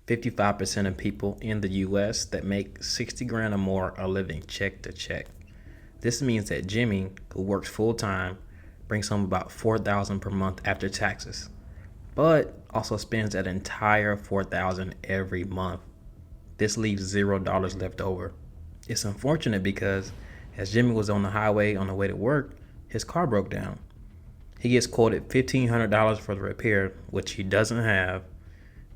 55% of people in the US that make 60 grand or more are living check to check. This means that Jimmy, who works full time, brings home about $4,000 per month after taxes, but also spends that entire $4,000 every month. This leaves $0 left over. It's unfortunate because as Jimmy was on the highway on the way to work, his car broke down. He gets quoted $1,500 for the repair, which he doesn't have,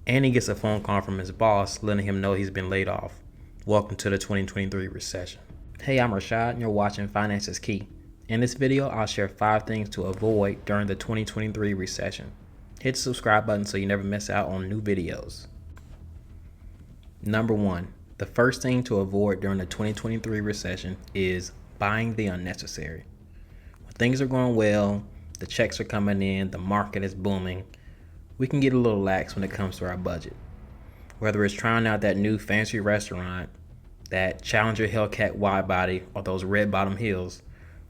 and he gets a phone call from his boss letting him know he's been laid off. Welcome to the 2023 recession. Hey, I'm Rashad and you're watching Finance is Key. In this video, I'll share 5 things to avoid during the 2023 recession. Hit the subscribe button so you never miss out on new videos. Number 1, the first thing to avoid during the 2023 recession is buying the unnecessary. When things are going well, the checks are coming in, the market is booming, we can get a little lax when it comes to our budget. Whether it's trying out that new fancy restaurant, that Challenger Hellcat wide body, or those red bottom heels,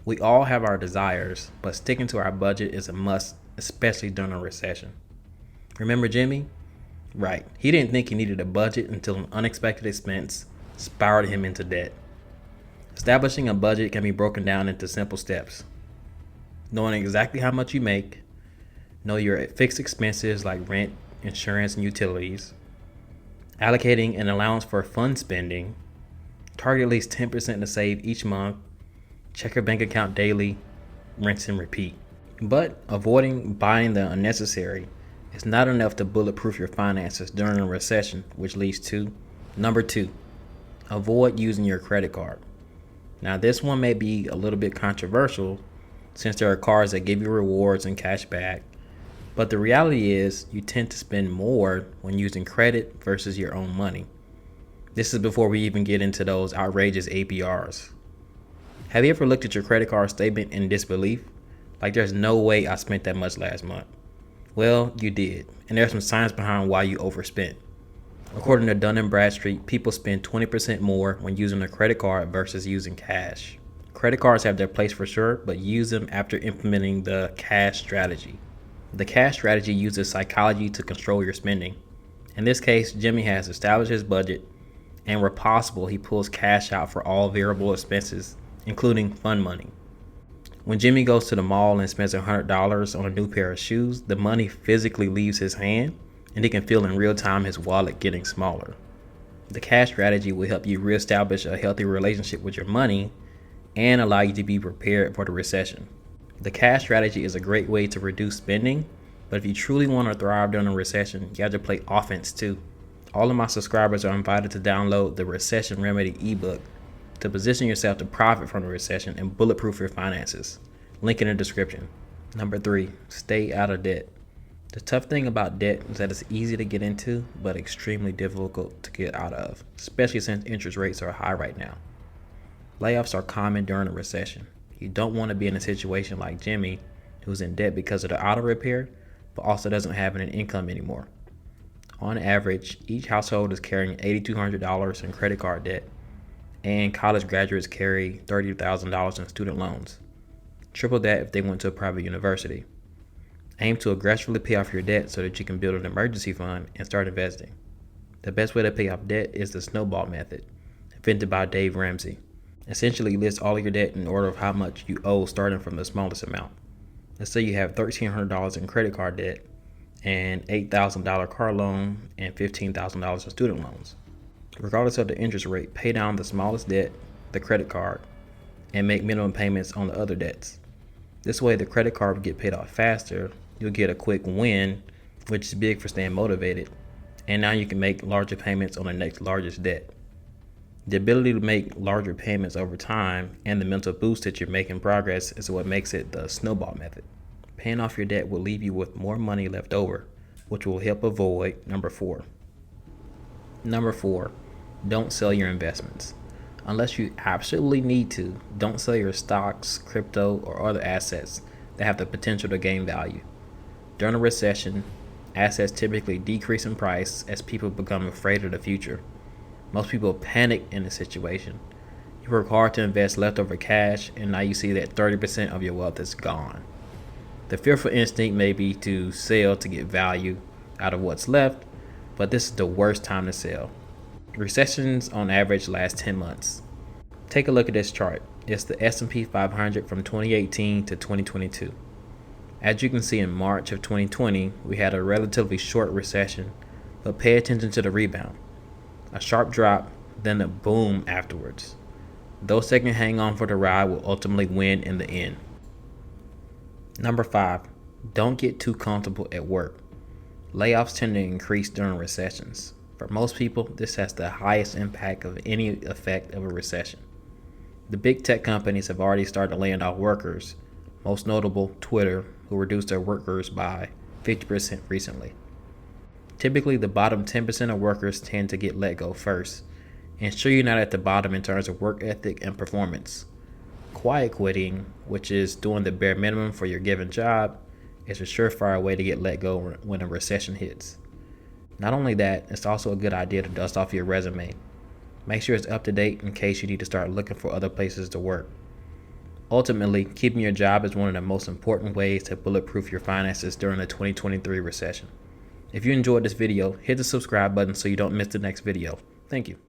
we all have our desires, but sticking to our budget is a must, especially during a recession. Remember Jimmy? Right, he didn't think he needed a budget until an unexpected expense spiraled him into debt. Establishing a budget can be broken down into simple steps. Knowing exactly how much you make, know your fixed expenses like rent, insurance, and utilities, allocating an allowance for fun spending, target at least 10% to save each month, check your bank account daily, rinse and repeat. But avoiding buying the unnecessary is not enough to bulletproof your finances during a recession, which leads to number 2, avoid using your credit card. Now this one may be a little bit controversial since there are cards that give you rewards and cash back, but the reality is you tend to spend more when using credit versus your own money. This is before we even get into those outrageous APRs. Have you ever looked at your credit card statement in disbelief? Like there's no way I spent that much last month. Well, you did, and there's some science behind why you overspent. According to Dun & Bradstreet, people spend 20% more when using a credit card versus using cash. Credit cards have their place for sure, but use them after implementing the cash strategy. The cash strategy uses psychology to control your spending. In this case, Jimmy has established his budget, and where possible, he pulls cash out for all variable expenses, including fun money. When Jimmy goes to the mall and spends $100 on a new pair of shoes, the money physically leaves his hand, and he can feel in real time his wallet getting smaller. The cash strategy will help you reestablish a healthy relationship with your money and allow you to be prepared for the recession. The cash strategy is a great way to reduce spending, but if you truly want to thrive during a recession, you have to play offense too. All of my subscribers are invited to download the Recession Remedy ebook to position yourself to profit from the recession and bulletproof your finances. Link in the description. Number 3, stay out of debt. The tough thing about debt is that it's easy to get into, but extremely difficult to get out of, especially since interest rates are high right now. Layoffs are common during a recession. You don't want to be in a situation like Jimmy, who's in debt because of the auto repair, but also doesn't have an income anymore. On average, each household is carrying $8,200 in credit card debt, and college graduates carry $30,000 in student loans. Triple that if they went to a private university. Aim to aggressively pay off your debt so that you can build an emergency fund and start investing. The best way to pay off debt is the snowball method, invented by Dave Ramsey. Essentially, list all of your debt in order of how much you owe starting from the smallest amount. Let's say you have $1,300 in credit card debt and $8,000 car loan and $15,000 in student loans. Regardless of the interest rate, pay down the smallest debt, the credit card, and make minimum payments on the other debts. This way the credit card will get paid off faster, you'll get a quick win, which is big for staying motivated, and now you can make larger payments on the next largest debt. The ability to make larger payments over time and the mental boost that you're making progress is what makes it the snowball method. Paying off your debt will leave you with more money left over, which will help avoid number 4. Number 4, don't sell your investments. Unless you absolutely need to, don't sell your stocks, crypto, or other assets that have the potential to gain value. During a recession, assets typically decrease in price as people become afraid of the future. Most people panic in this situation. You work hard to invest leftover cash, and now you see that 30% of your wealth is gone. The fearful instinct may be to sell to get value out of what's left, but this is the worst time to sell. Recessions on average last 10 months. Take a look at this chart. It's the S&P 500 from 2018 to 2022. As you can see, in March of 2020, we had a relatively short recession, but pay attention to the rebound. A sharp drop, then a boom afterwards. Those that can hang on for the ride will ultimately win in the end. Number 5, don't get too comfortable at work. Layoffs tend to increase during recessions. For most people, this has the highest impact of any effect of a recession. The big tech companies have already started laying off workers, most notable Twitter, who reduced their workers by 50% recently. Typically, the bottom 10% of workers tend to get let go first. Ensure you're not at the bottom in terms of work ethic and performance. Quiet quitting, which is doing the bare minimum for your given job, is a surefire way to get let go when a recession hits. Not only that, it's also a good idea to dust off your resume. Make sure it's up to date in case you need to start looking for other places to work. Ultimately, keeping your job is one of the most important ways to bulletproof your finances during the 2023 recession. If you enjoyed this video, hit the subscribe button so you don't miss the next video. Thank you.